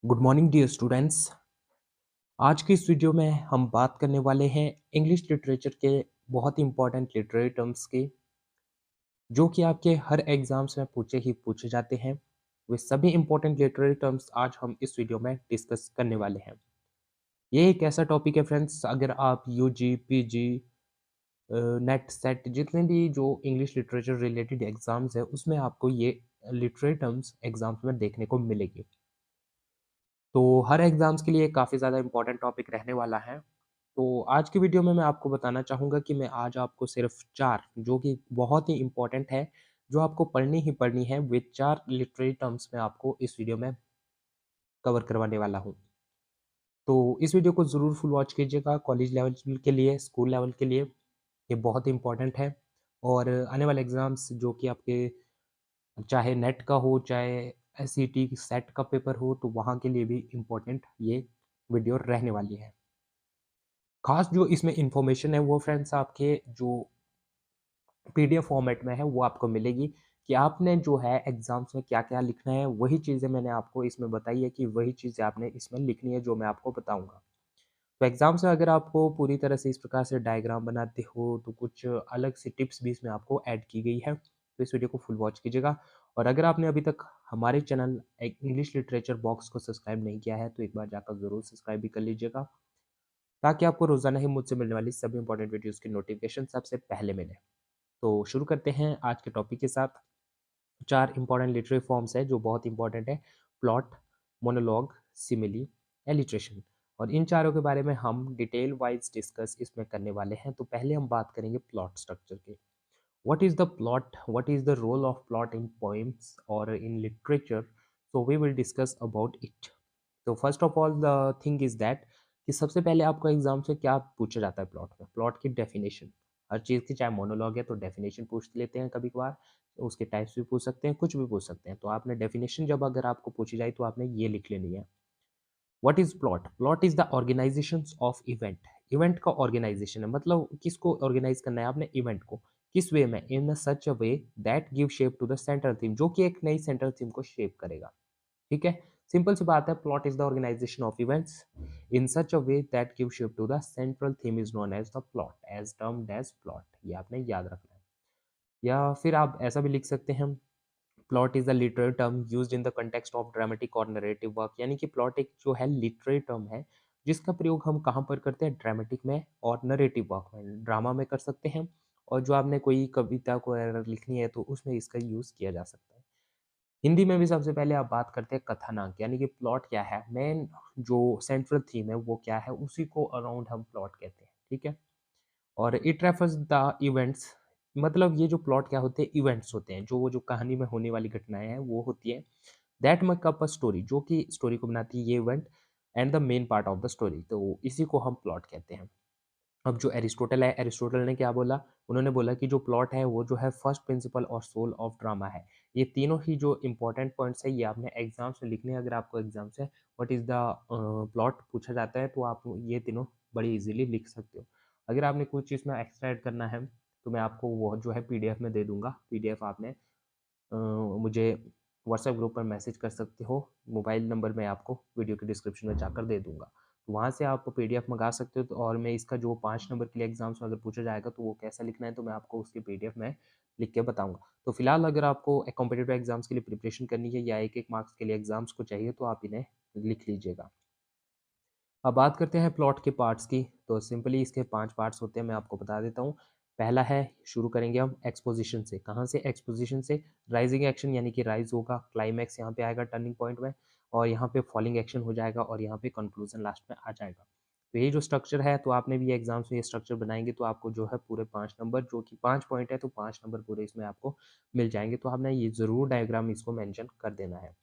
Good morning dear students. आज की इस वीडियो में हम बात करने वाले हैं इंग्लिश लिटरेचर के बहुत ही इंपॉर्टेंट लिटरेरी टर्म्स की, जो कि आपके हर एग्जाम्स में पूछे जाते हैं। वे सभी इंपॉर्टेंट लिटरेरी टर्म्स आज हम इस वीडियो में डिस्कस करने वाले हैं। ये एक ऐसा टॉपिक है फ्रेंड्स, अगर आप यूजी पीजी नेट सेट जितने भी जो इंग्लिश लिटरेचर रिलेटेड एग्जाम्स है उसमें आपको ये लिटरेरी टर्म्स एग्जाम्स में देखने को मिलेगी। तो हर एग्ज़ाम्स के लिए काफ़ी ज़्यादा इम्पोर्टेंट टॉपिक रहने वाला है। तो आज की वीडियो में मैं आपको बताना चाहूँगा कि मैं आज आपको सिर्फ़ 4 जो कि बहुत ही इम्पोर्टेंट है, जो आपको पढ़नी ही पढ़नी है, वे 4 लिटरेरी टर्म्स मैं आपको इस वीडियो में कवर करवाने वाला हूँ। तो इस वीडियो को ज़रूर फुल वॉच कीजिएगा, कॉलेज लेवल के लिए, स्कूल लेवल के लिए, ये बहुत इम्पोर्टेंट है। और आने वाले एग्ज़ाम्स जो कि आपके चाहे नेट का हो, चाहे एसईटी सेट का पेपर हो, तो वहाँ के लिए भी इम्पोर्टेंट ये वीडियो रहने वाली है। ख़ास जो इसमें इन्फॉर्मेशन है वो फ्रेंड्स आपके जो पीडीएफ फॉर्मेट में है वो आपको मिलेगी कि आपने जो है एग्ज़ाम्स में क्या-क्या लिखना है, वही चीज़ें मैंने आपको इसमें बताई है कि वही चीज़ें आपने इसमें लिखनी है जो मैं आपको बताऊँगा। तो एग्ज़ाम्स में अगर आपको पूरी तरह से इस प्रकार से डायग्राम बनाते हो, तो कुछ अलग सी टिप्स भी इसमें आपको ऐड की गई है। तो इस वीडियो को फुल वॉच कीजिएगा। और अगर आपने अभी तक हमारे चैनल इंग्लिश लिटरेचर बॉक्स को सब्सक्राइब नहीं किया है, तो एक बार जाकर ज़रूर सब्सक्राइब भी कर लीजिएगा, ताकि आपको रोज़ाना ही मुझसे मिलने वाली सभी इंपॉर्टेंट वीडियोज़ की नोटिफ़िकेशन सबसे पहले मिले। तो शुरू करते हैं आज के टॉपिक के साथ। 4 इंपॉर्टेंट लिटरेरी फॉर्म्स हैं जो बहुत इंपॉर्टेंट है। Plot, monologue, simile, alliteration. और इन चारों के बारे में हम डिटेल वाइज डिस्कस इसमें करने वाले हैं। तो पहले हम बात करेंगे प्लॉट स्ट्रक्चर की। What is the plot, what is the role of plot in poems और in literature, so we will discuss about it. तो first of all the thing is that कि सबसे पहले आपको एग्जाम से क्या पूछा जाता है प्लॉट में, प्लॉट की डेफिनेशन। हर चीज़ की, चाहे मोनोलॉग है तो डेफिनेशन पूछ लेते हैं कभी कभार, उसके टाइप्स भी पूछ सकते हैं, कुछ भी पूछ सकते हैं। तो आपने डेफिनेशन जब अगर आपको पूछी जाए तो आपने ये लिख लेनी है। What is plot? Plot is the organization of event. Event का ऑर्गेनाइजेशन है, मतलब किसको ऑर्गेनाइज करना है आपने, इवेंट को। किस वे में? In such a way that give shape to the central theme, जो कि एक नई सेंट्रल थीम को शेप करेगा। ठीक है, सिंपल सी बात है। Plot is the organization of events in such a way that give shape to the central theme is known as the plot, as termed as plot. ये आपने याद रखना है। या फिर आप ऐसा भी लिख सकते हैं, plot is the literary term used in the context of dramatic और नरेटिव वर्क। यानी कि प्लॉट एक जो है लिटरेरी टर्म है, जिसका प्रयोग हम कहाँ पर करते हैं, ड्रामेटिक में और नरेटिव वर्क में, ड्रामा में कर सकते हैं। और जो आपने कोई कविता को अगर लिखनी है तो उसमें इसका यूज़ किया जा सकता है। हिंदी में भी सबसे पहले आप बात करते हैं कथानक, यानी कि प्लॉट क्या है, मेन जो सेंट्रल थीम है वो क्या है, उसी को अराउंड हम प्लॉट कहते हैं। ठीक है। और इट रेफर्स द इवेंट्स, मतलब ये जो प्लॉट क्या होते हैं, इवेंट्स होते हैं, जो वो जो कहानी में होने वाली घटनाएं हैं वो होती है। That make up a story, जो कि स्टोरी को बनाती है ये event, and the main part of the story, तो इसी को हम प्लॉट कहते हैं। अब जो एरिस्टोटल है, एरिस्टोटल ने क्या बोला, उन्होंने बोला कि जो प्लॉट है वो जो है फर्स्ट प्रिंसिपल और सोल ऑफ ड्रामा है। ये तीनों ही जो इंपॉर्टेंट पॉइंट्स है ये आपने एग्जाम्स में लिखने हैं। अगर आपको एग्जाम से व्हाट इज द प्लॉट पूछा जाता है तो आप ये तीनों बड़ी इजीली लिख सकते हो। अगर आपने कुछ चीज़ में एक्स्ट्रा ऐड करना है तो मैं आपको वो जो है पीडीएफ में दे दूंगा। पीडीएफ आपने मुझे व्हाट्सएप ग्रुप पर मैसेज कर सकते हो। मोबाइल नंबर मैं आपको वीडियो के डिस्क्रिप्शन में जाकर दे दूँगा। तो वहाँ से आप पीडीएफ मँगा सकते हो। तो और मैं इसका जो 5 नंबर के लिए एग्ज़ाम्स में अगर पूछा जाएगा तो वो कैसा लिखना है तो मैं आपको उसकी पीडीएफ में लिख के बताऊँगा। तो फिलहाल अगर आपको कॉम्पिटिटिव एग्ज़ाम्स के लिए प्रिपरेशन करनी है या 1-1 मार्क्स के लिए एग्ज़ाम्स को चाहिए तो आप इन्हें लिख लीजिएगा। अब बात करते हैं प्लॉट के पार्ट्स की। तो सिंपली इसके 5 पार्ट्स होते हैं, मैं आपको बता देता हूँ। पहला है, शुरू करेंगे हम एक्सपोज़िशन से। कहाँ से? एक्सपोज़िशन से। राइज़िंग एक्शन यानी कि राइज़ होगा, क्लाइमैक्स यहाँ पे आएगा टर्निंग पॉइंट में, और यहाँ पे फॉलिंग एक्शन हो जाएगा और यहाँ पे कंक्लूज़न लास्ट में आ जाएगा। तो ये जो स्ट्रक्चर है, तो आपने भी एग्ज़ाम्स में ये स्ट्रक्चर बनाएँगे तो आपको जो है पूरे 5 नंबर, जो कि 5 पॉइंट है तो 5 नंबर पूरे इसमें आपको मिल जाएँगे। तो आपने ये ज़रूर डायग्राम इसको मेंशन कर देना है।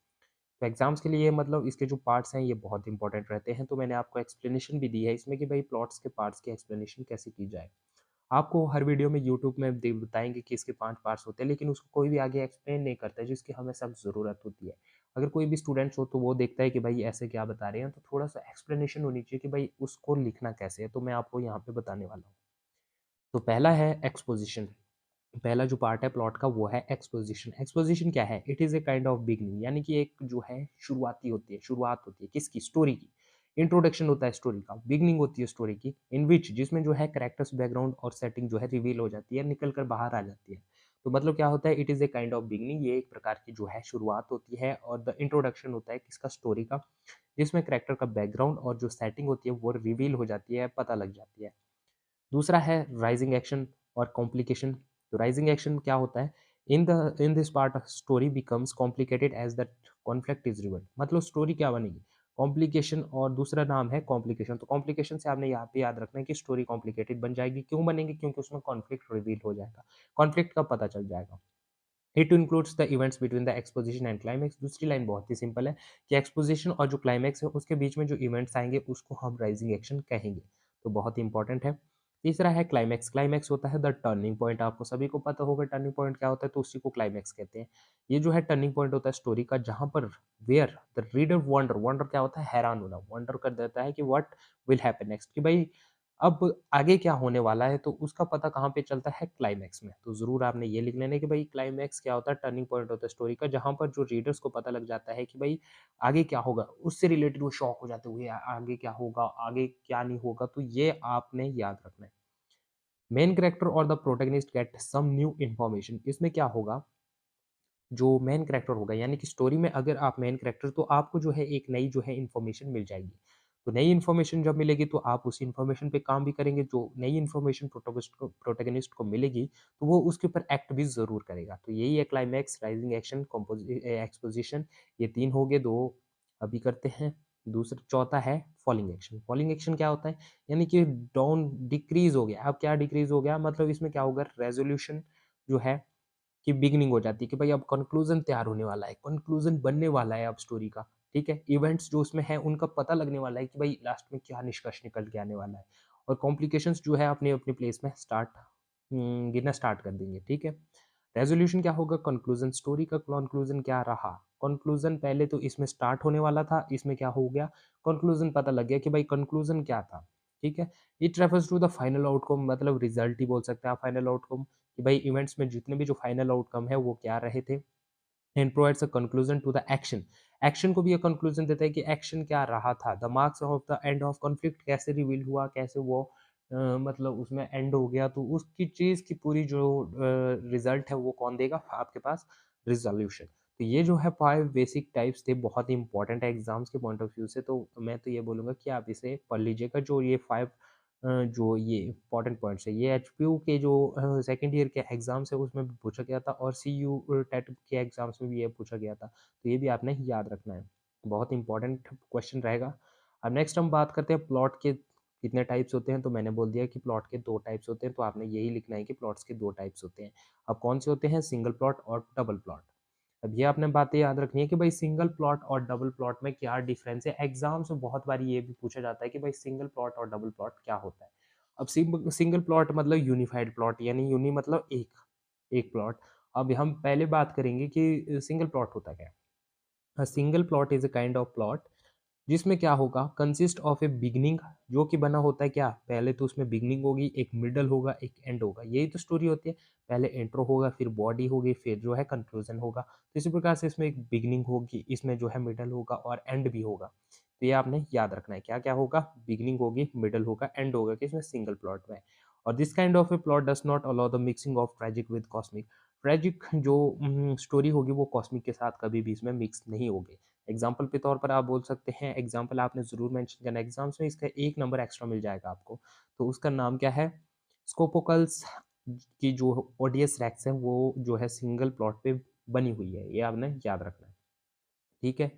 तो एग्ज़ाम्स के लिए मतलब इसके जो पार्ट्स हैं ये बहुत इंपॉर्टेंट रहते हैं। तो मैंने आपको एक्सप्लेनेशन भी दी है इसमें कि भाई प्लॉट्स के पार्ट्स की एक्सप्लेनेशन कैसे की जाए। आपको हर वीडियो में यूट्यूब में बताएँगे कि इसके 5 पार्ट्स होते हैं, लेकिन उसको कोई भी आगे एक्सप्लेन नहीं करता है, जिसकी हमें सख्त ज़रूरत होती है। अगर कोई भी स्टूडेंट्स हो तो वो देखता है कि भाई ऐसे क्या बता रहे हैं, तो थोड़ा-सा एक्सप्लेनेशन होनी चाहिए कि भाई उसको लिखना कैसे है, तो मैं आपको यहाँ पे बताने वाला हूँ। तो पहला है एक्सपोज़िशन। पहला जो पार्ट है प्लॉट का वो है एक्सपोजिशन। एक्सपोजिशन क्या है? It is a kind of beginning, यानी कि एक जो है शुरुआती होती है, शुरुआत होती है किसकी? स्टोरी की। इंट्रोडक्शन होता है स्टोरी का, बिगिनिंग होती है स्टोरी की, इन विच जिसमें जो है कैरेक्टर्स, बैकग्राउंड और सेटिंग जो है रिवील हो जाती है, निकल कर बाहर आ जाती है। तो मतलब क्या होता है? It is a kind of beginning, ये एक प्रकार की जो है शुरुआत होती है, और द इंट्रोडक्शन होता है किसका? स्टोरी का, जिसमें कैरेक्टर का बैकग्राउंड और जो सेटिंग होती है वो रिवील हो जाती है, पता लग जाती है। दूसरा है राइजिंग एक्शन और कॉम्प्लिकेशन। तो राइजिंग एक्शन क्या होता है? In this part story becomes complicated as the conflict is revert. मतलब स्टोरी क्या बनेगी? कॉम्प्लिकेशन, और दूसरा नाम है कॉम्प्लिकेशन। तो कॉम्प्लिकेशन से आपने यहाँ पे याद रखना है कि स्टोरी कॉम्प्लिकेटेड बन जाएगी। क्यों बनेगी? क्योंकि उसमें कॉन्फ्लिक्ट रिवील हो जाएगा, कॉन्फ्लिक्ट का पता चल जाएगा। It includes the events between the exposition and climax. दूसरी लाइन बहुत ही सिंपल है कि एक्सपोजिशन और जो क्लाइमैक्स है उसके बीच में जो इवेंट्स आएंगे उसको हम राइजिंग एक्शन कहेंगे। तो बहुत ही इंपॉर्टेंट है। तीसरा है क्लाइमैक्स। क्लाइमैक्स होता है द टर्निंग पॉइंट। आपको सभी को पता होगा टर्निंग पॉइंट क्या होता है, तो उसी को क्लाइमैक्स कहते हैं। ये जो है टर्निंग पॉइंट होता है स्टोरी का, जहां पर where the reader wonder, wonder क्या होता है? हैरान होना, वंडर कर देता है कि व्हाट विल हैपन नेक्स्ट, कि भाई अब आगे क्या होने वाला है, तो उसका पता कहाँ पे चलता है? क्लाइमैक्स में। तो ज़रूर आपने ये लिख लेना है कि भाई क्लाइमैक्स क्या होता है? टर्निंग पॉइंट होता है स्टोरी का, जहाँ पर जो रीडर्स को पता लग जाता है कि भाई आगे क्या होगा, उससे रिलेटेड वो शॉक हो जाते हुए आगे क्या होगा, आगे क्या नहीं होगा, तो ये आपने याद रखना है। मेन कैरेक्टर और the protagonist get some new information. इसमें क्या होगा? जो मेन कैरेक्टर होगा, यानी कि स्टोरी में अगर आप मेन कैरेक्टर, तो आपको जो है एक नई जो है इन्फॉर्मेशन मिल जाएगी। तो नई इन्फॉर्मेशन जब मिलेगी तो आप उस इन्फॉर्मेशन पे काम भी करेंगे। जो नई इन्फॉर्मेशन प्रोटोगनिस्ट को मिलेगी तो वो उसके ऊपर एक्ट भी ज़रूर करेगा। तो यही है क्लाइमैक्स, राइजिंग एक्शन, एक्सपोजिशन। ये 3 हो गए, 2 अभी करते हैं। दूसरा चौथा है फॉलिंग एक्शन। फॉलिंग एक्शन क्या होता है? यानी कि डाउन डिक्रीज़ हो गया। अब क्या डिक्रीज़ हो गया? मतलब इसमें क्या होगा? रेज़ोल्यूशन जो है की बिगिनिंग हो जाती है कि भाई अब कंक्लूजन तैयार होने वाला है, कंक्लूजन बनने वाला है अब स्टोरी का, ठीक है? इवेंट्स जो उसमें हैं उनका पता लगने वाला है कि भाई लास्ट में क्या निष्कर्ष निकल के आने वाला है, और कॉम्प्लिकेशंस जो है अपनी-अपनी प्लेस में गिनना स्टार्ट कर देंगे, ठीक है? रेज़ोल्यूशन क्या होगा? कंक्लूजन, स्टोरी का कंक्लूजन क्या रहा? कंक्लूजन पहले तो इसमें स्टार्ट होने वाला था, इसमें क्या हो गया? कंक्लूजन पता लग गया कि भाई कंक्लूजन क्या था, ठीक है? It refers to the final outcome, मतलब रिजल्ट ही बोल सकते हैं आप फाइनल आउटकम, कि भाई इवेंट्स में जितने भी जो फाइनल आउटकम है वो क्या रहे थे, and provides a conclusion to the action. Action को भी ये कंक्लूजन देता है कि एक्शन क्या रहा था, the marks of the end of conflict कैसे रिवील हुआ, कैसे वो मतलब उसमें एंड हो गया, तो उसकी चीज़ की पूरी जो रिजल्ट है वो कौन देगा? आपके पास रिजोल्यूशन। तो ये जो है 5 बेसिक टाइप्स थे, बहुत ही इंपॉर्टेंट है एग्जाम्स के पॉइंट ऑफ व्यू से। तो मैं तो ये बोलूँगा कि आप इसे पढ़ लीजिएगा। जो ये 5 जो ये इम्पोर्टेंट पॉइंट्स है, ये एचपीयू के जो सेकंड ईयर के एग्ज़ाम्स है उसमें भी पूछा गया था, और सीयू टेट के एग्ज़ाम्स में भी ये पूछा गया था। तो ये भी आपने याद रखना है। बहुत इंपॉर्टेंट क्वेश्चन रहेगा। अब नेक्स्ट हम बात करते हैं प्लॉट के कितने टाइप्स होते हैं। तो मैंने बोल दिया कि प्लॉट के 2 टाइप्स होते हैं, तो आपने यही लिखना है कि प्लॉट्स के 2 टाइप्स होते हैं। अब कौन से होते हैं? सिंगल प्लॉट और डबल प्लॉट। अब ये आपने बातें याद रखनी है कि भाई सिंगल प्लॉट और डबल प्लॉट में क्या डिफरेंस है। एग्जाम्स में बहुत बार ये भी पूछा जाता है कि भाई सिंगल प्लॉट और डबल प्लॉट क्या होता है। अब सिंगल प्लॉट मतलब यूनिफाइड प्लॉट, यानी यूनि मतलब एक एक प्लॉट। अब हम पहले बात करेंगे कि सिंगल प्लॉट होता क्या है। A single plot is a kind of plot जिसमें क्या होगा? कंसिस्ट ऑफ ए बिगिनिंग, जो कि बना होता है क्या? पहले तो उसमें बिगिनिंग होगी, एक मिडल होगा, एक एंड होगा। यही तो स्टोरी होती है। पहले इंट्रो होगा, फिर बॉडी होगी, फिर जो है कंक्लूजन होगा। तो इसी प्रकार से इसमें एक बिगिनिंग होगी, इसमें जो है मिडल होगा और एंड भी होगा। तो ये आपने याद रखना है, क्या-क्या होगा? बिगिनिंग होगी, मिडल होगा, एंड होगा, किसमें? सिंगल प्लॉट में। और this kind of A plot does not allow the mixing of tragic with cosmic. Tragic जो स्टोरी होगी वो कॉस्मिक के साथ कभी भी इसमें मिक्स नहीं होगी। एग्जाम्पल के तौर पर आप बोल सकते हैं, एग्जाम्पल आपने ज़रूर मेंशन करना है एग्जाम्स में, इसका 1 नंबर एक्स्ट्रा मिल जाएगा आपको। तो उसका नाम क्या है? स्कोपोकल्स की जो ओडियस रेक्स है वो जो है सिंगल प्लॉट पे बनी हुई है। ये आपने याद रखना है, ठीक है?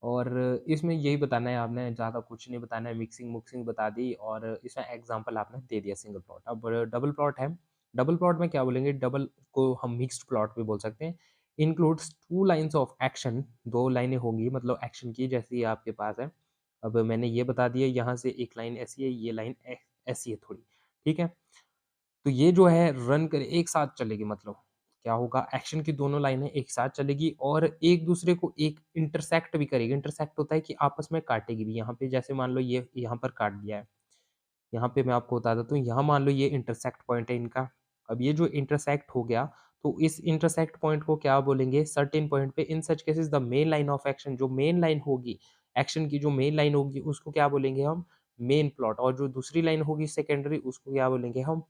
और इसमें यही बताना है आपने, ज़्यादा कुछ नहीं बताना है, मिक्सिंग-मुक्सिंग बता दी, और इसमें एग्ज़ाम्पल आपने दे दिया सिंगल प्लॉट। अब डबल प्लॉट है, डबल प्लॉट में क्या बोलेंगे? डबल को हम मिक्स्ड प्लॉट भी बोल सकते हैं। इंक्लूड्स 2 लाइन्स ऑफ एक्शन, 2 लाइनें होंगी मतलब एक्शन की, जैसे ये आपके पास है। अब मैंने ये बता दिया, यहाँ से एक लाइन ऐसी है, ये लाइन ऐसी है थोड़ी, ठीक है? तो ये जो है रन करे एक साथ चलेगी, मतलब क्या होगा? एक्शन की दोनों लाइनें एक साथ चलेगी और एक दूसरे को एक इंटरसेक्ट भी करेगी। इंटरसेक्ट होता है कि आपस में काटेगी भी। यहाँ पे जैसे मान लो ये यहाँ पर काट दिया है। यहाँ पे मैं आपको बता देता हूँ, यहाँ मान लो ये इंटरसेक्ट पॉइंट है इनका, अब ये जो इंटरसेक्ट हो गया, तो इस इंटरसेक्ट पॉइंट को क्या बोलेंगे? सर्टेन पॉइंट पे in such cases the main line of action, जो मेन लाइन होगी, एक्शन की जो मेन लाइन होगी उसको क्या बोलेंगे हम? Main plot. और जो दूसरी लाइन होगी सेकेंडरी उसको क्या बोलेंगे हम?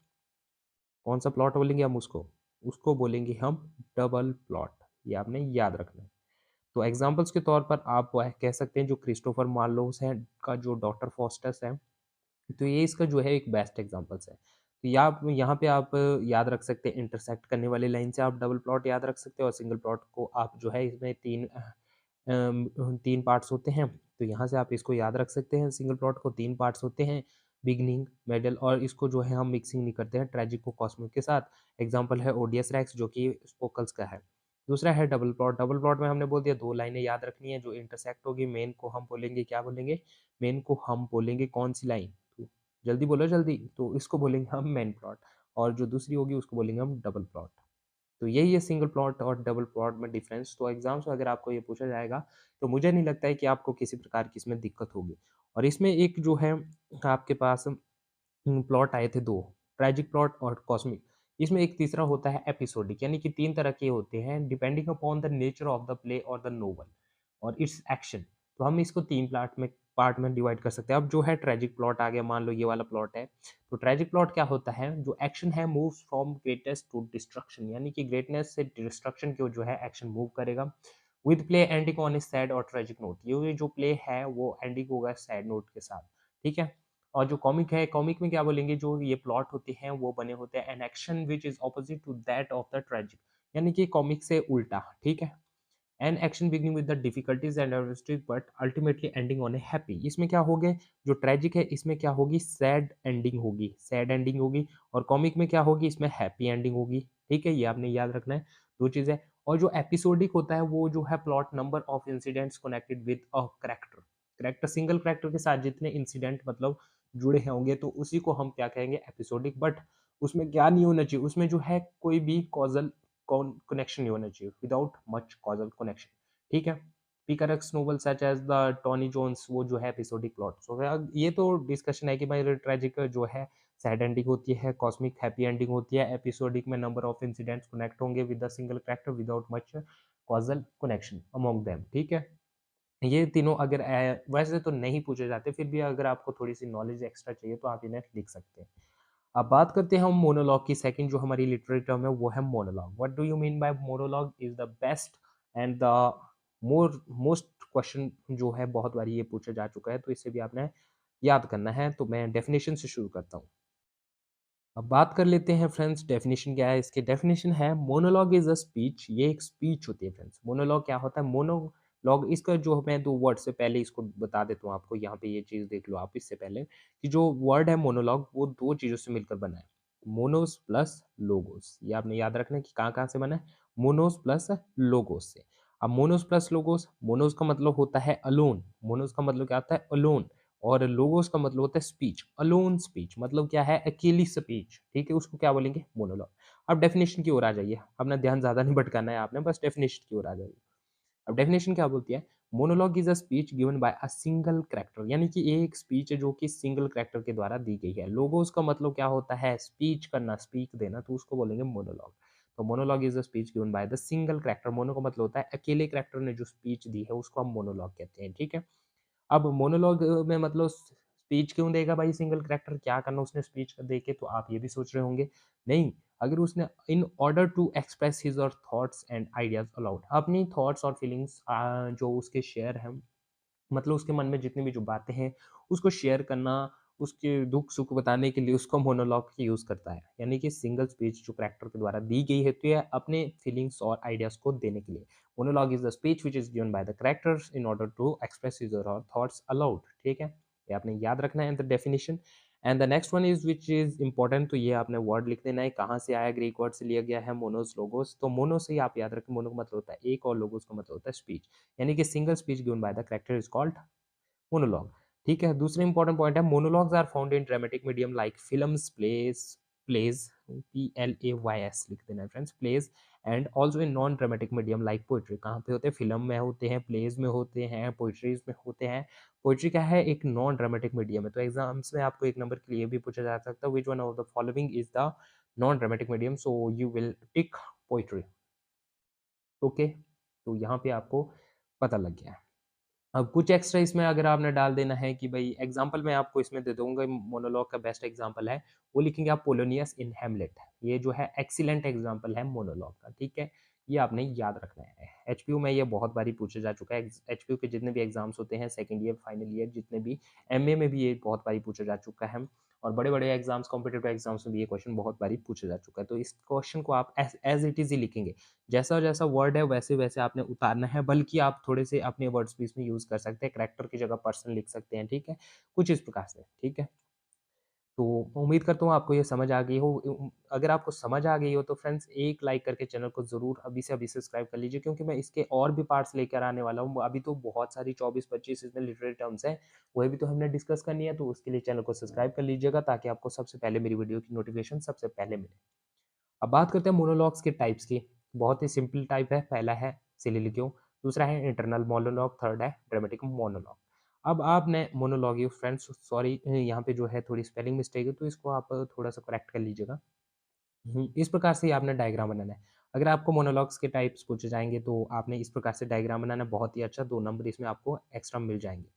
कौन सा प्लॉट बोलेंगे हम उसको? उसको बोलेंगे हम डबल प्लॉट। ये आपने याद रखना है। तो एग्जांपल्स के तौर पर आप वह कह सकते हैं जो क्रिस्टोफर मार्लोस है का जो डॉक्टर फास्टस है, तो ये इसका जो है एक बेस्ट एग्जांपल्स है। तो आप यहाँ पे आप याद रख सकते हैं, इंटरसेक्ट करने वाली लाइन से आप डबल प्लॉट याद रख सकते हो और सिंगल प्लॉट को आप जो है इसमें 3 पार्ट्स होते हैं, तो यहाँ से आप इसको याद रख सकते हैं। सिंगल प्लॉट को 3 पार्ट्स होते हैं, बिगिनिंग, मिडल और इसको जो है हम मिक्सिंग नहीं करते हैं ट्रेजिक को कॉस्मिक के साथ। एग्जांपल है ओडियस रेक्स जो कि स्पोकल्स का है। दूसरा है डबल प्लॉट। डबल प्लॉट में हमने बोल दिया 2 लाइनें याद रखनी है जो इंटरसेक्ट होगी। मेन को हम बोलेंगे क्या बोलेंगे? मेन को हम बोलेंगे कौन-सी लाइन? तो जल्दी बोलो जल्दी। तो इसको बोलेंगे हम मेन प्लॉट और जो दूसरी होगी उसको बोलेंगे हम डबल प्लॉट। तो यही है सिंगल प्लॉट और डबल प्लॉट में डिफरेंस। तो एग्जाम्स में अगर आपको ये पूछा जाएगा तो मुझे नहीं लगता है कि आपको किसी प्रकार की इसमें दिक्कत होगी। और इसमें एक जो है आपके पास प्लॉट आए थे 2, ट्रेजिक प्लॉट और कॉस्मिक। इसमें एक तीसरा होता है एपिसोडिक, यानी कि 3 तरह के होते हैं depending upon the nature of the play और द नोवेल और इट्स एक्शन। तो हम इसको 3 पार्ट में डिवाइड कर सकते हैं। अब जो है ट्रेजिक प्लॉट आ गया, मान लो ये वाला प्लॉट है। तो ट्रेजिक प्लॉट क्या होता है? जो एक्शन है moves from greatest to destruction, यानी कि ग्रेटनेस से डिस्ट्रक्शन की ओर जो है एक्शन मूव करेगा। With play ending on a sad or tragic note. ये जो प्ले है वो एंडिंग होगा सैड नोट के साथ, ठीक है? और जो कॉमिक है, कॉमिक में क्या बोलेंगे? जो ये प्लॉट होते हैं वो बने होते हैं an action which is opposite to that of the tragic, यानी कि कॉमिक से उल्टा, ठीक है? An action beginning with the difficulties and adversities but ultimately ending on a happy. इसमें क्या हो गए? जो ट्रेजिक है इसमें क्या होगी? सैड एंडिंग होगी, सैड एंडिंग होगी। और कॉमिक में क्या होगी? इसमें हैप्पी एंडिंग होगी, ठीक है? ये आपने याद रखना है, 2 चीजें। और जो एपिसोडिक होता है वो जो है plot number of incidents connected with a character. Character, single character के साथ जितने इंसिडेंट मतलब जुड़े होंगे तो उसी को हम क्या कहेंगे? एपिसोडिक। बट उसमें क्या नहीं होना चाहिए? उसमें जो है कोई भी कॉजल कनेक्शन नहीं होना चाहिए, विदाउट मच कॉजल कनेक्शन, ठीक है? Picaresque novel such as the Tom Jones वो जो है एपिसोडिक प्लॉट। सो ये तो डिस्कशन है कि भाई ट्रेजिक जो है सैड एंडिंग होती है, कॉस्मिक हैप्पी एंडिंग होती है, एपिसोडिक में नंबर ऑफ इंसिडेंट्स कनेक्ट होंगे with the single character without much causal connection among them, ठीक है? ये तीनों अगर वैसे तो नहीं पूछे जाते, फिर भी अगर आपको थोड़ी सी नॉलेज एक्स्ट्रा चाहिए तो आप इन्हें लिख सकते हैं। अब बात करते हैं हम मोनोलॉग की। सेकंड जो हमारी लिटरेरी टर्म है वो है monologue. What do you mean bye monologue? Is the best and the most question जो है बहुत बार ये पूछा जा चुका है, तो इसे भी आपने याद करना है। तो मैं डेफिनेशन से शुरू करता हूँ। अब बात कर लेते हैं फ्रेंड्स, डेफिनेशन क्या है इसकी? डेफिनेशन है मोनोलॉग इज अ स्पीच। ये एक स्पीच होती है फ्रेंड्स। मोनोलॉग क्या होता है? मोनोलॉग इसका जो मैं 2 वर्ड से पहले इसको बता देता हूँ आपको, यहाँ पे ये चीज़ देख लो आप इससे पहले कि जो वर्ड है मोनोलॉग वो 2 चीज़ों से मिलकर बना है। मोनोस प्लस लोगोस। ये आपने याद रखना है कि कहाँ-कहाँ से बना है? मोनोस प्लस लोगोस से। अब मोनोस प्लस लोगोस, मोनोस का मतलब होता है अलोन। मोनोस का मतलब क्या होता है? अलोन। और लोगोस का मतलब होता है स्पीच। अलोन स्पीच मतलब क्या है? अकेली स्पीच, ठीक है? उसको क्या बोलेंगे? मोनोलॉग। अब डेफिनेशन की ओर आ जाइए। अपना ध्यान ज़्यादा नहीं भटकाना है आपने, बस डेफिनेशन की ओर आ जाइए। अब डेफिनेशन क्या बोलती है? Monologue is a speech given bye a single character, यानी कि एक स्पीच है जो कि सिंगल कैरेक्टर के द्वारा दी गई है। लोगोस का मतलब क्या होता है? स्पीच करना, स्पीक देना, तो उसको बोलेंगे मोनोलॉग। तो monologue is a speech given by the single character. Mono का मतलब होता है अकेले कैरेक्टर ने जो स्पीच दी है उसको हम मोनोलॉग कहते हैं, ठीक है? अब मोनोलॉग में मतलब स्पीच क्यों देगा भाई सिंगल कैरेक्टर? क्या करना उसने स्पीच दे के? तो आप ये भी सोच रहे होंगे। नहीं, अगर उसने in order to express his or thoughts and ideas aloud, अपनी थॉट्स और फीलिंग्स जो उसके शेयर हैं, मतलब उसके मन में जितनी भी जो बातें हैं उसको शेयर करना, उसके दुख सुख बताने के लिए उसको मोनोलॉग की यूज करता है। यानी कि सिंगल स्पीच जो कैरेक्टर के द्वारा दी गई है तो ये अपने फीलिंग्स और आइडियाज को देने के लिए। Monologue is the speech which is given by the characters in order to express his or thoughts aloud, ठीक है? ये आपने याद रखना है the definition. And the next one is which is important, तो ये आपने वर्ड लिख देना है कहाँ से आया। ग्रीक वर्ड से लिया गया है मोनोस लोगोस। तो मोनो से ही आप याद रखें, मोनो का मतलब होता है एक और लोगोस का मतलब होता है स्पीच, यानी कि single speech given by the character is called monologue, ठीक है? दूसरा इंपॉर्टेंट पॉइंट है monologues are found in dramatic medium like films, plays PLAYS लिख देना है friends, plays and also in non dramatic medium like poetry. कहाँ पे होते हैं? फिल्म में होते हैं, प्लेज में होते हैं, पोएट्रीज में होते हैं। पोएट्री क्या है? एक नॉन ड्रामेटिक मीडियम है। तो एग्जाम्स में आपको 1 नंबर के लिए भी पूछा जा सकता है, which one of the following is the non dramatic medium, so you will tick poetry. Okay, तो यहाँ पे आपको पता लग गया है। अब कुछ एक्स्ट्रा इसमें अगर आपने डाल देना है कि भई एग्ज़ाम्पल मैं आपको इसमें दे दूँगा, मोनोलॉग का बेस्ट एग्ज़ाम्पल है, वो लिखेंगे आप पोलोनियस इन हैमलेट। ये जो है एक्सीलेंट एग्ज़ाम्पल है मोनोलॉग का, ठीक है? ये आपने याद रखना है। एचपीयू में ये बहुत बारी पूछा जा चुका है। एचपीयू के जितने भी एग्ज़ाम्स होते हैं, सेकंड ईयर, फाइनल ईयर जितने भी, एमए में भी ये बहुत बारी पूछा जा चुका है और बड़े-बड़े एग्ज़ाम्स, कॉम्पिटिटिव एग्ज़ाम्स में भी ये क्वेश्चन बहुत बारी पूछा जा चुका है। तो इस क्वेश्चन को आप एज़ इट इज़ ही लिखेंगे। जैसा-जैसा वर्ड है वैसे-वैसे आपने उतारना है, बल्कि आप थोड़े से अपने वर्ड्स भी इसमें यूज़ कर सकते हैं, कैरेक्टर की जगह पर्सन लिख सकते हैं, ठीक है? कुछ इस प्रकार से, ठीक है? तो उम्मीद करता हूँ आपको ये समझ आ गई हो। अगर आपको समझ आ गई हो तो फ्रेंड्स एक लाइक करके चैनल को ज़रूर अभी से अभी सब्सक्राइब कर लीजिए, क्योंकि मैं इसके और भी पार्ट्स लेकर आने वाला हूँ। अभी तो बहुत सारी 24-25 इसमें लिटरेरी टर्म्स हैं, वही भी तो हमने डिस्कस करनी है, तो उसके लिए चैनल को सब्सक्राइब कर लीजिएगा ताकि आपको सबसे पहले मेरी वीडियो की नोटिफ़िकेशन सबसे पहले मिले। अब बात करते हैं मोनोलॉग्स के टाइप्स की। बहुत ही सिंपल टाइप है, पहला है सिलिलिक्यू, दूसरा है इंटरनल मोनोलॉग, थर्ड है ड्रामेटिक मोनोलॉग। अब आपने मोनोलॉग, ये फ्रेंड्स सॉरी यहाँ पे जो है थोड़ी स्पेलिंग मिस्टेक है, तो इसको आप थोड़ा-सा करेक्ट कर लीजिएगा। इस प्रकार से ही आपने डायग्राम बनाना है। अगर आपको मोनोलॉग्स के टाइप्स पूछे जाएँगे तो आपने इस प्रकार से डायग्राम बनाना है, बहुत ही अच्छा 2 नंबर इसमें आपको एक्स्ट्रा मिल जाएँगे।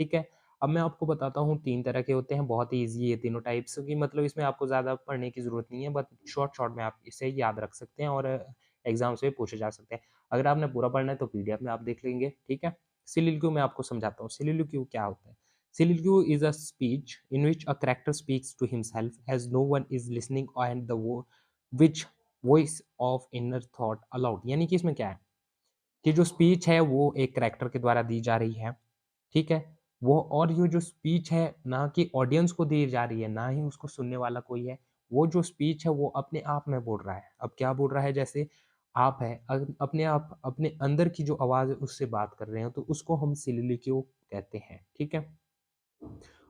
ठीक है? अब मैं आपको बताता हूँ 3 तरह के होते हैं, बहुत ही ईज़ी है तीनों टाइप्स की, मतलब इसमें आपको ज़्यादा पढ़ने की ज़रूरत नहीं है, बट शॉर्ट-शॉर्ट में आप इसे याद रख सकते हैं और एग्ज़ाम से पूछे जा सकते हैं। अगर आपने पूरा पढ़ना है तो पीडीएफ में आप देख लेंगे, ठीक है? सिलिलक्यू मैं आपको समझाता हूँ, सिलिलक्यू क्या होता है? Soliloquy is a speech in which a character speaks to himself as no one is listening and the which voice of inner thought aloud। यानी कि इसमें क्या है कि जो स्पीच है वो एक करैक्टर के द्वारा दी जा रही है, ठीक है? वो और ये जो स्पीच है ना कि ऑडियंस को दी जा रही है, ना ही उसको सुनने वाला कोई है। वो जो स्पीच है वो अपने आप में बोल रहा है। अब क्या बोल रहा है, जैसे आप हैं, अपने आप अपने अंदर की जो आवाज़ है उससे बात कर रहे हो, तो उसको हम सिलिलिक्यू कहते हैं, ठीक है?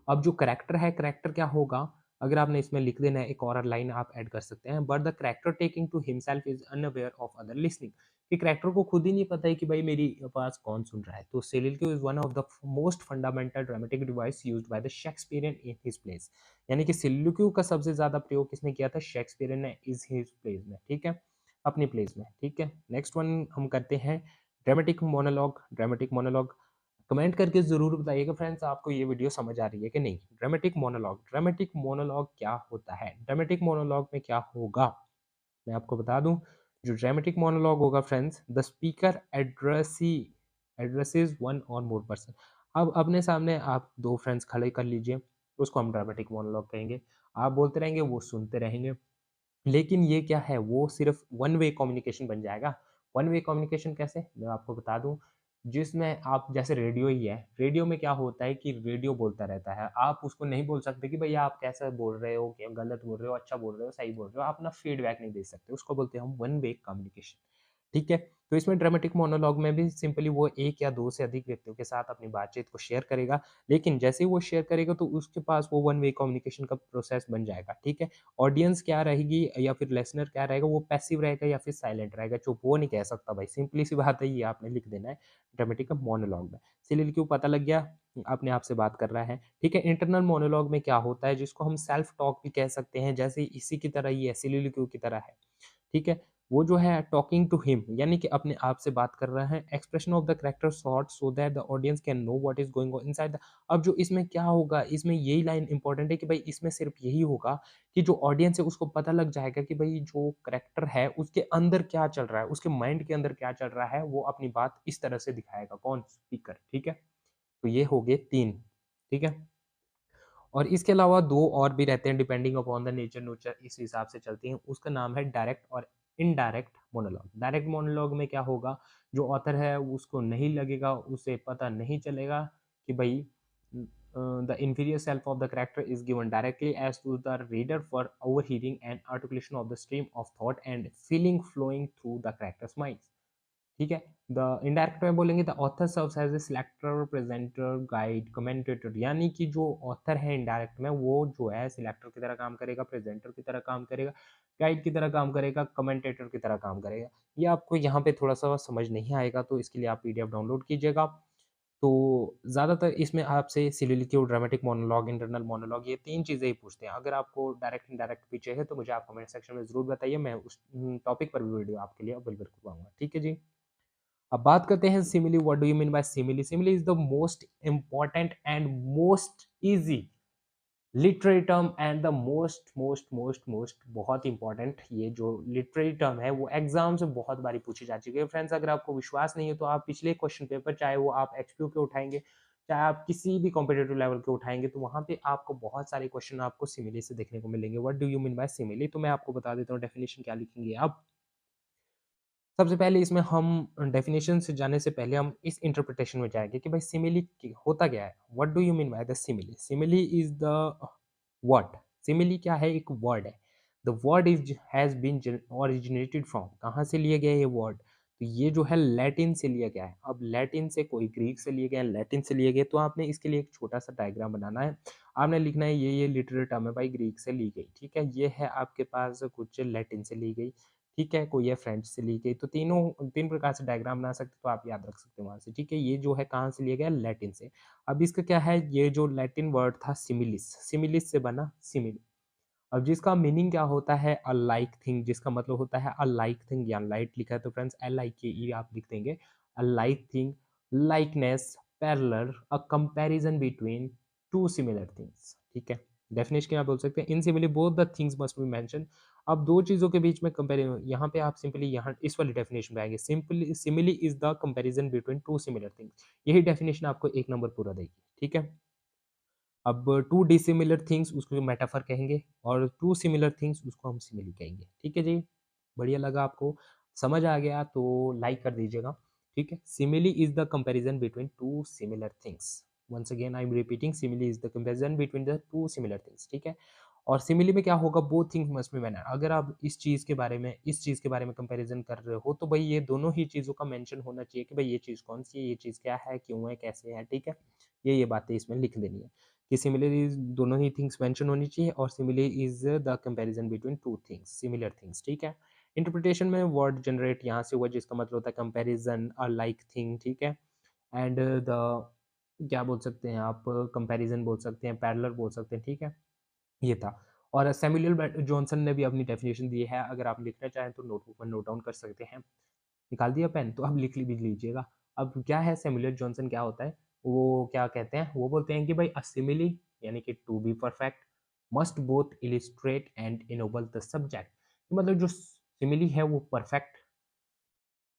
अब जो करैक्टर है, करैक्टर क्या होगा? अगर आपने इसमें लिख देना है, एक और लाइन आप ऐड कर सकते हैं, but the character taking to himself is unaware of other listening. कि करैक्टर को खुद ही नहीं पता है कि भाई मेरी आवाज़ कौन सुन रहा है। तो soliloquy is one of the most fundamental dramatic device used by the Shakespearean in his place. यानी कि soliloquy का सबसे ज़्यादा प्रयोग किसने किया था? शेक्सपियर ने इज़ हिज प्लेस में, ठीक है? अपनी प्लेस में, ठीक है? नेक्स्ट वन हम करते हैं dramatic monologue. Dramatic monologue comment करके ज़रूर बताइएगा फ्रेंड्स, आपको ये वीडियो समझ आ रही है कि नहीं। ड्रामेटिक मोनोलॉग क्या होता है? ड्रामेटिक मोनोलॉग में क्या होगा? मैं आपको बता दूं, जो ड्रामेटिक मोनोलॉग होगा friends, the speaker addresses one और मोर पर्सन। अब अपने सामने आप दो फ्रेंड्स खड़े कर लीजिए, उसको हम ड्रामेटिक मोनोलॉग कहेंगे। आप बोलते रहेंगे, वो सुनते रहेंगे, लेकिन ये क्या है, वो सिर्फ वन वे कम्युनिकेशन बन जाएगा। वन वे कम्युनिकेशन कैसे? मैं आपको बता दूँ, जिसमें आप जैसे रेडियो ही है, रेडियो में क्या होता है कि रेडियो बोलता रहता है। आप उसको नहीं बोल सकते कि भैया आप कैसा बोल रहे हो, क्या गलत बोल रहे हो, अच्छा बोल रहे हो, सही बोल रहे हो, आप अपना फीडबैक नहीं दे सकते। उसको बोलते हैं हम वन वे कम्युनिकेशन। ठीक है? तो इसमें ड्रामेटिक मोनोलॉग में भी सिंपली वो 1 या 2 से अधिक व्यक्तियों के साथ अपनी बातचीत को शेयर करेगा, लेकिन जैसे ही वो शेयर करेगा तो उसके पास वो वन वे कम्युनिकेशन का प्रोसेस बन जाएगा, ठीक है? ऑडियंस क्या रहेगी या फिर लिसनर क्या रहेगा, वो पैसिव रहेगा या फिर साइलेंट रहेगा, चुप वो नहीं कह सकता भाई, सिंपली सी बात है, ये आपने लिख देना है ड्रामेटिक मोनोलॉग में। सिलिलक्यू पता लग गया, अपने आप से बात कर रहा है, ठीक है? इंटरनल मोनोलॉग में क्या होता है, जिसको हम सेल्फ टॉक भी कह सकते हैं, जैसे इसी की तरह ही है, सिलिलक्यू की तरह है, ठीक है? वो जो है टॉकिंग टू हिम, यानी कि अपने आप से बात कर रहा है, expression of the character thought so that the audience can know what is going on inside the. अब जो इसमें क्या होगा, इसमें यही लाइन इंपॉर्टेंट है कि भाई इसमें सिर्फ यही होगा कि जो ऑडियंस है उसको पता लग जाएगा कि भाई जो कैरेक्टर है उसके अंदर क्या चल रहा है, उसके माइंड के अंदर क्या चल रहा है, वो अपनी बात इस तरह से दिखाएगा, कौन? स्पीकर, ठीक है? तो ये हो गए 3, ठीक है? और इसके अलावा 2 और भी रहते हैं, डिपेंडिंग अपॉन द नेचर इस हिसाब से चलती हैं। उसका नाम है डायरेक्ट और इनडायरेक्ट मोनोलॉग। डायरेक्ट मोनोलॉग में क्या होगा, जो ऑथर है उसको नहीं लगेगा, उसे पता नहीं चलेगा कि भई the interior self of the character is given directly as to the reader for overhearing and articulation of the stream of thought and feeling flowing through the character's mind. ठीक है? द इनडायरेक्ट में बोलेंगे the author serves as a selector, presenter, guide, commentator, यानी कि जो author है indirect में वो जो है सिलेक्टर की तरह काम करेगा, प्रेज़ेंटर की तरह काम करेगा, गाइड की तरह काम करेगा, कमेंटेटर की तरह काम करेगा। ये आपको यहाँ पे थोड़ा-सा समझ नहीं आएगा, तो इसके लिए आप पीडीएफ डाउनलोड कीजिएगा। तो ज़्यादातर इसमें आपसे सिलिलिटी और ड्रामेटिक मोनोलॉग, इंटरनल मोनोलॉग ये 3 चीज़ें ही पूछते हैं। अगर आपको डायरेक्ट इनडायरेक्ट भी चाहिए तो मुझे आप कमेंट सेक्शन में ज़रूर बताइए, मैं उस टॉपिक पर भी वीडियो आपके लिए अवेलेबल करवाऊँगा। ठीक है जी? अब बात करते हैं simile, what do you mean bye simile? Simile is the most important and most easy literary term and the most बहुत इंपॉर्टेंट, ये जो लिटरेरी टर्म है वो एग्जाम से बहुत बारी पूछी जा चुकी है। फ्रेंड्स, अगर आपको विश्वास नहीं है तो आप पिछले क्वेश्चन पेपर, चाहे वो आप एक्सपीओ के उठाएंगे, चाहे आप किसी भी कॉम्पिटेटिव लेवल के उठाएंगे, तो वहां पे आपको बहुत सारे क्वेश्चन आपको सिमिली से देखने को मिलेंगे। What do you mean bye simile? तो मैं आपको बता देता हूँ डेफिनेशन क्या लिखेंगे आप। सबसे पहले इसमें हम डेफिनेशन से जाने से पहले हम इस इंटरप्रिटेशन में जाएंगे कि भाई सिमिली होता क्या है। What do you mean by the simile? Simile is the word. Simile क्या है? एक वर्ड है। The word is has been originated from, कहाँ से लिया गया ये वर्ड? तो ये जो है लैटिन से लिया गया है। अब लैटिन से, कोई ग्रीक से लिए गया, लैटिन से लिए गए, तो आपने इसके लिए एक छोटा सा डायग्राम बनाना है। आपने लिखना है ये लिटरेरी टर्म है भाई, ग्रीक से ली गई, ठीक है। ये है आपके पास कुछ लैटिन से ली गई, ठीक है, कोई है फ्रेंच से ली गई, तो तीनों 3 प्रकार से डायग्राम बना सकते, तो आप याद रख सकते हो वहाँ से, ठीक है। ये जो है कहाँ से लिया गया? लैटिन से। अब इसका क्या है, ये जो लैटिन वर्ड था सिमिलिस, सिमिलिस से बना सिमिली। अब जिसका मीनिंग क्या होता है? अ लाइक थिंग, जिसका मतलब होता है अ लाइक थिंग, या लाइट लिखा है तो फ्रेंड्स LIKE आप लिख देंगे। A like thing, likeness, parallel, a comparison between two similar things, ठीक है। डेफिनेशन क्या बोल सकते हैं? In simile both the things must be mention. अब दो चीजों के बीच में कंपेरिजन, यहाँ पे आप सिंपली यहाँ इस वाली डेफिनेशन पे आएंगे, simply simile is the comparison between two similar things. यही डेफिनेशन आपको 1 नंबर पूरा देगी, ठीक है। अब टू डिसिमिलर थिंग्स उसको मेटाफर कहेंगे, और टू सिमिलर थिंग्स उसको हम सिमिली कहेंगे, ठीक है जी। बढ़िया लगा आपको, समझ आ गया तो लाइक कर दीजिएगा, ठीक है। Simile is the comparison between two similar things. Once again I am repeating, simile is the comparison between the two similar things, ठीक है। और सिमिली में क्या होगा? Both things must be mention. अगर आप इस चीज के बारे में, इस चीज के बारे में कंपैरिजन कर रहे हो, तो भाई ये दोनों ही चीजों का मेंशन होना चाहिए कि भाई ये चीज कौन सी है, ये चीज क्या है, क्यों है, कैसे है, ठीक है। ये बातें इसमें लिख देनी है कि सिमिलर इज, दोनों ही थिंग्स मेंशन होनी चाहिए, और similar is the comparison between two things, similar things, ठीक है। इंटरप्रिटेशन में वर्ड जनरेट यहाँ से हुआ जिसका मतलब होता है कंपैरिजन, अ लाइक थिंग, ठीक है। एंड द, क्या बोल सकते हैं आप, कंपैरिजन बोल सकते हैं, पैरेलल बोल सकते हैं, ठीक है। ये था। और सैमुअल जॉनसन ने भी अपनी डेफिनेशन दी है, अगर आप लिखना चाहें तो नोटबुक में नोट डाउन कर सकते हैं। निकाल दिया पेन? तो अब लिख ली भी लीजिएगा। अब क्या है सैमुअल जॉनसन, क्या होता है, वो क्या कहते हैं, वो बोलते हैं कि भाई अ सिमिली, यानी कि to be perfect, must both illustrate and ennoble the subject. मतलब जो सिमिली है वो परफेक्ट,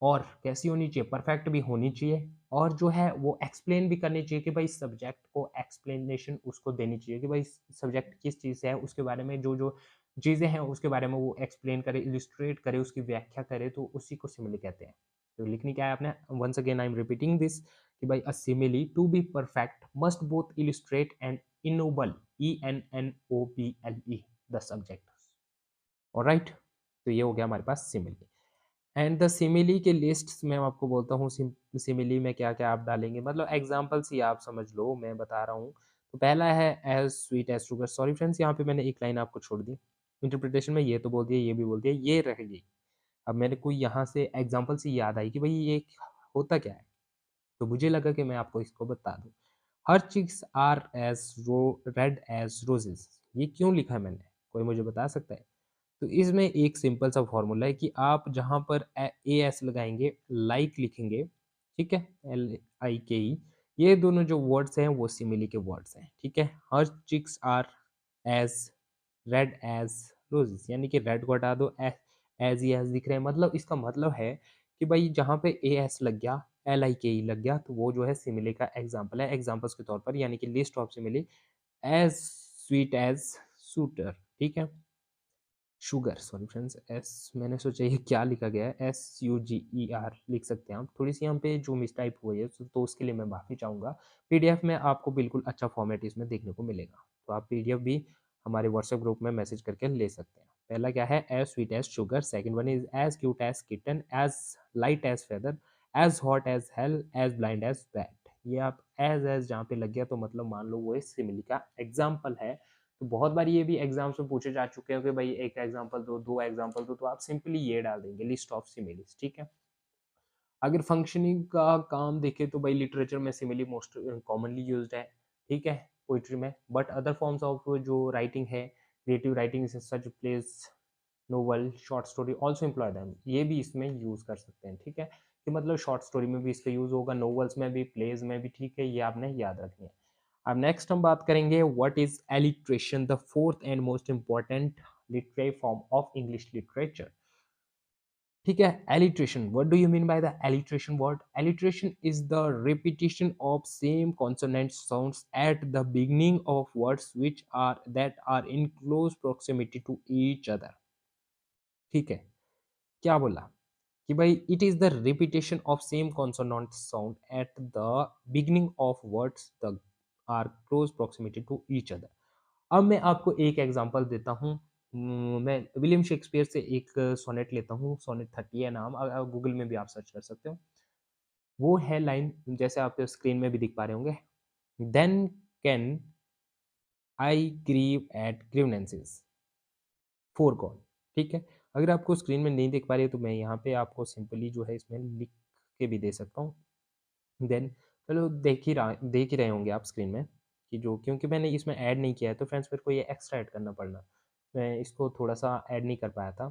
और कैसी होनी चाहिए? परफेक्ट भी होनी चाहिए, और जो है वो एक्सप्लेन भी करनी चाहिए कि भाई सब्जेक्ट को एक्सप्लेनेशन उसको देनी चाहिए कि भाई सब्जेक्ट किस चीज़ से है, उसके बारे में जो जो चीज़ें हैं उसके बारे में वो एक्सप्लेन करे, इलिस्ट्रेट करे, उसकी व्याख्या करे, तो उसी को सिमिली कहते हैं। तो लिखनी क्या है आपने? Once again I am repeating this कि भाई a simile to be perfect must both illustrate and ennoble, ENNOBLE the subject. Alright, तो ये हो गया हमारे पास सिमिली। एंड द सिमिली के लिस्ट मैं आपको बोलता हूँ, सिमिली में क्या क्या आप डालेंगे, मतलब एग्जाम्पल्स ही आप समझ लो, मैं बता रहा हूँ। तो पहला है as sweet as sugar. Sorry friends, यहाँ पे मैंने एक लाइन आपको छोड़ दी इंटरप्रिटेशन में, ये तो बोल दिया, ये भी बोल दिया, ये रह गई। अब मेरे को यहाँ से एग्जाम्पल से याद आई कि भाई ये होता क्या है, तो मुझे लगा कि मैं आपको इसको बता दूं। Her cheeks are as red as roses, ये क्यों लिखा है मैंने, कोई मुझे बता सकता है? तो इसमें एक सिंपल सा फॉर्मूला है कि आप जहाँ पर ए एस लगाएंगे, लाइक लिखेंगे, ठीक है, LIKE, ये दोनों जो वर्ड्स हैं वो सिमिली के वर्ड्स हैं, ठीक है। Her cheeks are as red as roses, यानी कि रेड को हटा दो, एज ही एज दिख रहे हैं, मतलब इसका मतलब है कि भाई जहाँ पे AS लग गया, LIKE लग गया, तो वो जो है सिमिली का एग्जाम्पल है, एग्जाम्पल्स के तौर पर, यानी कि list of simile. As sweet as suitor, ठीक है, शुगर, सॉरी फ्रेंड्स, एस मैंने सोचा ये क्या लिखा गया है, SUGER लिख सकते हैं आप। थोड़ी सी यहाँ पे जो मिसटाइप हुई है तो उसके लिए मैं माफ़ी चाहूँगा। PDF में आपको बिल्कुल अच्छा फॉर्मेट इसमें देखने को मिलेगा, तो आप PDF भी हमारे व्हाट्सएप ग्रुप में मैसेज करके ले सकते हैं। पहला क्या है? As sweet as sugar. Second one is as cute as kitten, as light as feather, as hot as hell, as blind as bat. ये आप एज जहाँ पे लग गया तो मतलब मान लो वो इस सिमिली का एग्जाम्पल है। तो बहुत बार ये भी एग्जाम्स में पूछे जा चुके हैं कि भाई एक एग्जाम्पल दो, दो एग्जाम्पल दो, तो आप सिंपली ये डाल देंगे लिस्ट ऑफ सिमिलीज, ठीक है। अगर फंक्शनिंग का काम देखें तो भाई लिटरेचर में सिमिली मोस्ट कॉमनली यूज्ड है, ठीक है, पोइट्री में। बट अदर फॉर्म्स ऑफ जो राइटिंग है, creative writing such plays, novel, short story also employ them, ये भी इसमें यूज कर सकते हैं, ठीक है, कि मतलब शॉर्ट स्टोरी में भी इसका यूज होगा, नोवेल्स में भी, प्लेज में भी, ठीक है, ये आपने याद रखनी है। अब नेक्स्ट हम बात करेंगे what is alliteration, the fourth and most important literary form of English literature, ठीक है। Alliteration, what do you mean by the alliteration word? Alliteration is the repetition of same consonant sounds at the beginning of words which are that are in close proximity to each other, ठीक है। क्या बोला कि भाई it is the repetition of same consonant sound at the beginning of words the are close proximity to each other. अब मैं आपको एक एग्जांपल देता हूँ। मैं विलियम शेक्सपियर से एक सोनेट लेता हूँ, सोनेट 30 है नाम, गूगल में भी आप सर्च कर सकते हो। वो है लाइन जैसे आपके स्क्रीन में भी दिख पा रहे होंगे, then can I grieve at grievances foregone, ठीक है। अगर आपको स्क्रीन में नहीं दिख पा रही है तो मैं यहाँ पे आपको सिंपली जो है इसमें लिख के भी दे सकता हूँ। देन चलो देख ही रहे होंगे आप स्क्रीन में कि जो, क्योंकि मैंने इसमें ऐड नहीं किया है तो फ्रेंड्स मेरे को ये एक्स्ट्रा ऐड करना पड़ना, मैं इसको थोड़ा सा ऐड नहीं कर पाया था।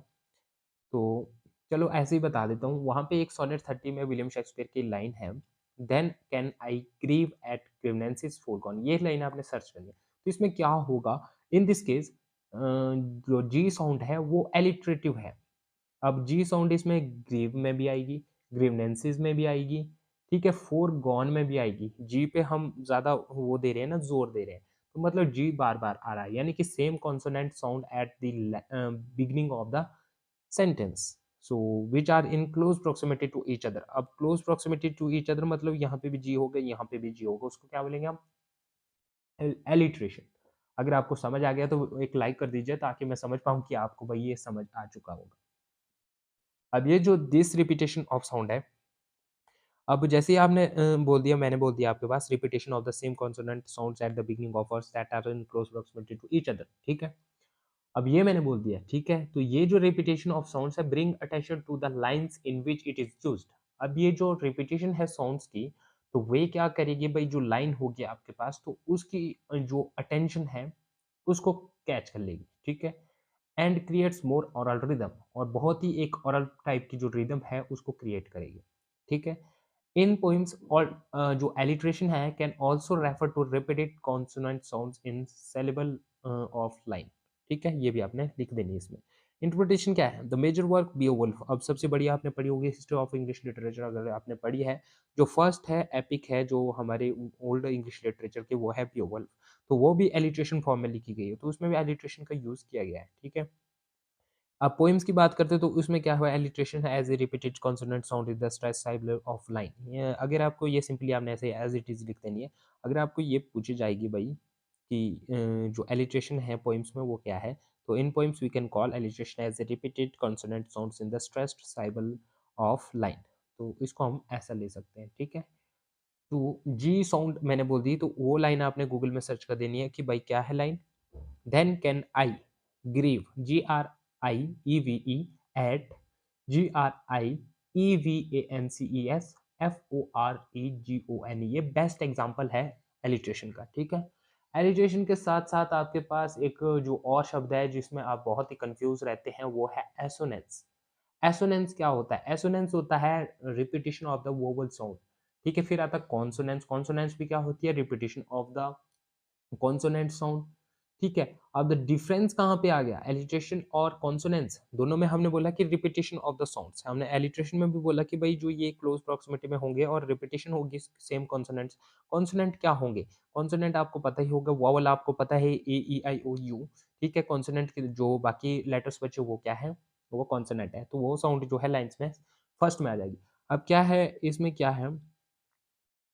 तो चलो ऐसे ही बता देता हूँ, वहाँ पे एक सोनेट 30 में विलियम शेक्सपियर की लाइन है, then can I grieve at grievances foregone, ये लाइन आपने सर्च करनी है। तो इसमें क्या होगा, इन दिस केस जो जी साउंड है वो एलिट्रेटिव है। अब जी साउंड इसमें ग्रीव में भी आएगी, ग्रीवनेंसेस में भी आएगी, ठीक है, फोरगॉन में भी आएगी। जी पे हम ज़्यादा वो दे रहे हैं ना, ज़ोर दे रहे हैं, तो मतलब जी बार-बार आ रहा है, यानी कि same consonant sound at the beginning of the sentence, so which are in close proximity to each other. अब close proximity to each other मतलब यहाँ पे भी जी होगा, यहाँ पे भी जी होगा, उसको क्या बोलेंगे हम? एलिट्रेशन। अगर आपको समझ आ गया तो एक लाइक कर दीजिए ताकि मैं समझ पाऊँ कि आपको भाई ये समझ आ चुका होगा। अब ये जो दिस रिपीटेशन ऑफ साउंड है, अब जैसे ही आपने बोल दिया, मैंने बोल दिया आपके पास repetition of the same consonant sounds at the beginning of words that are in close proximity to each other, ठीक है। अब ये मैंने बोल दिया, ठीक है, तो ये जो रिपीटेशन ऑफ साउंड्स है, bring attention to the lines in which it is used. अब ये जो रिपीटेशन है साउंड्स की, तो वे क्या करेगी भाई, जो लाइन होगी आपके पास तो उसकी जो अटेंशन है उसको कैच कर लेगी, ठीक है, and creates more oral rhythm, और बहुत ही एक ओरल टाइप की जो रिदम है उसको क्रिएट करेगी, ठीक है। इन पोइम्स और जो एलिट्रेशन है can also refer to repeated consonant sounds in syllable of line, ठीक है, ये भी आपने लिख देनी है इसमें। इंटरप्रिटेशन क्या है? द मेजर वर्क बियोवुल्फ, अब सबसे बढ़िया आपने पढ़ी होगी हिस्ट्री ऑफ इंग्लिश लिटरेचर, अगर आपने पढ़ी है, जो फर्स्ट है एपिक है जो हमारे ओल्ड इंग्लिश लिटरेचर के, वो है बियोवुल्फ। तो वो भी एलिट्रेशन फॉर्म में लिखी गई है, तो उसमें भी एलिट्रेशन का यूज किया गया है, ठीक है। अब पोएम्स की बात करते हैं तो उसमें क्या हुआ, एलिट्रेशन है as a repeated consonant sound is the stress syllable of line. अगर आपको ये सिंपली आपने ऐसे एज इट इज लिख देनी है। अगर आपको ये पूछी जाएगी भाई कि जो एलिट्रेशन है पोएम्स में वो क्या है, तो in poems we can call alliteration as a repeated consonant sounds in the stressed syllable of line. तो इसको हम ऐसा ले सकते हैं, ठीक है। तो जी साउंड मैंने बोल दी, तो वो लाइन आपने गूगल में सर्च कर देनी है कि भाई क्या है line, then can I grieve, GRIEVE, at GRIEVANCES FOREGONE, ये बेस्ट एग्जांपल है एलिट्रेशन का, ठीक है। एलिट्रेशन के साथ साथ आपके पास एक जो और शब्द है जिसमें आप बहुत ही कंफ्यूज रहते हैं वो है एसोनेंस। एसोनेंस क्या होता है? एसोनेंस होता है repetition of the vowel sound, ठीक है। फिर आता है कॉन्सोनेंस, कॉन्सोनेंस भी क्या होती है, repetition of the consonant sound, ठीक है। अब द डिफरेंस कहाँ पे आ गया, एलिट्रेशन और कॉन्सोनेंस दोनों में हमने बोला कि रिपीटेशन ऑफ द साउंड्स, हमने एलिट्रेशन में भी बोला कि भाई जो ये क्लोज प्रॉक्सिमिटी में होंगे और रिपीटेशन होगी सेम कॉन्सोनेंट्स। कॉन्सोनेंट क्या होंगे? कॉन्सोनेंट आपको पता ही होगा, वोवल आपको पता है, ए ई आई ओ यू, ठीक है। कॉन्सोनेंट के जो बाकी लेटर्स बचे वो क्या है, वो कॉन्सोनेंट है, तो वो साउंड जो है लाइन्स में फर्स्ट में आ जाएगी। अब क्या है इसमें, क्या है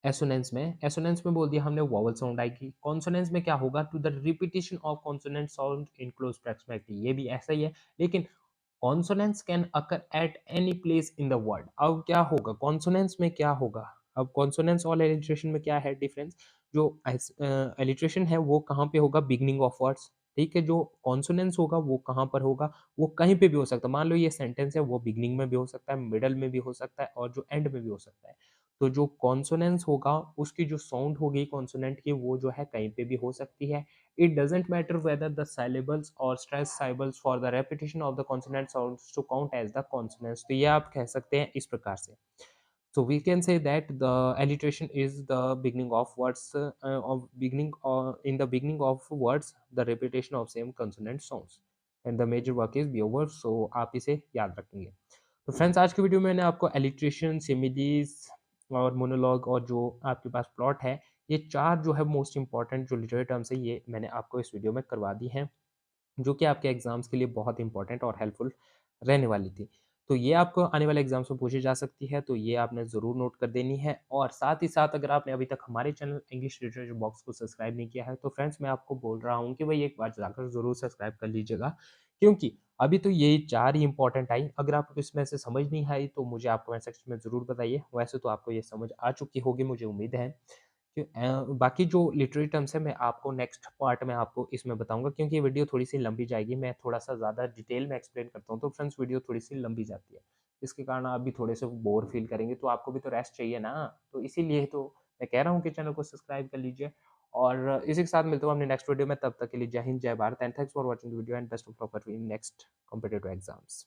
एसोनेंस में बोल दिया हमने वोवल साउंड आएगी। कॉन्सोनेंस में क्या होगा, to the repetition of consonant sound in close proximity, ये भी ऐसा ही है, लेकिन consonance can occur at any place in the word. अब क्या होगा कॉन्सोनेंस में, क्या होगा, अब कॉन्सोनेंस और एलिट्रेशन में क्या है डिफरेंस, जो एलिट्रेशन है वो कहाँ पे होगा, बिगिनिंग ऑफ वर्ड्स, ठीक है? जो कॉन्सोनेंस होगा वो कहाँ पर होगा? वो कहीं पे भी हो सकता है। मान लो ये सेंटेंस है वो बिगिनिंग में भी हो सकता है, मिडल में भी हो सकता है और जो एंड में भी हो सकता है। तो जो कॉन्सोनेंस होगा उसकी जो साउंड होगी कॉन्सोनेंट की वो जो है कहीं पे भी हो सकती है। It doesn't matter whether the syllables or stress syllables for the repetition of the consonant sounds to count as the consonants। तो ये आप कह सकते हैं इस प्रकार से। So we can say that the alliteration is the beginning of words of beginning or in the beginning of words the repetition of same consonant sounds and the major work is be over। So आप इसे याद रखेंगे। तो friends आज की video में मैंने आपको एलिट्रेशन, सिमिलीज और मोनोलॉग और जो आपके पास प्लॉट है ये चार जो है मोस्ट इंपॉर्टेंट जो लिटरेरी टर्म्स है ये मैंने आपको इस वीडियो में करवा दी हैं। जो कि आपके एग्ज़ाम्स के लिए बहुत इंपॉर्टेंट और हेल्पफुल रहने वाली थी। तो ये आपको आने वाले एग्ज़ाम्स में पूछी जा सकती है, तो ये आपने ज़रूर नोट कर देनी है और साथ ही साथ अगर आपने अभी तक हमारे चैनल इंग्लिश लिटरेचर बॉक्स को सब्सक्राइब नहीं किया है, तो फ्रेंड्स मैं आपको बोल रहा हूँ कि भई एक बार जाकर ज़रूर सब्सक्राइब कर लीजिएगा। क्योंकि अभी तो ये 4 ही इंपॉर्टेंट आई, अगर आपको इसमें से समझ नहीं आई तो मुझे आप कमेंट सेक्शन में ज़रूर बताइए। वैसे तो आपको ये समझ आ चुकी होगी मुझे उम्मीद है। बाकी जो लिटरेरी टर्म्स है मैं आपको नेक्स्ट पार्ट में आपको इसमें बताऊँगा क्योंकि ये वीडियो थोड़ी-सी लंबी जाएगी। मैं थोड़ा-सा ज़्यादा डिटेल में एक्सप्लेन करता हूँ तो फ्रेंड्स वीडियो थोड़ी-सी लंबी जाती है। इसके कारण आप भी थोड़े-से बोर फ़ील करेंगे तो आपको भी तो रेस्ट चाहिए ना। तो इसीलिए तो मैं कह रहा हूँ कि चैनल को सब्सक्राइब कर लीजिए और इसी के साथ मिलता हूँ अपने नेक्स्ट वीडियो में। तब तक के लिए जय हिंद, जय Bharat and thanks for watching the video and best of luck for next competitive exams.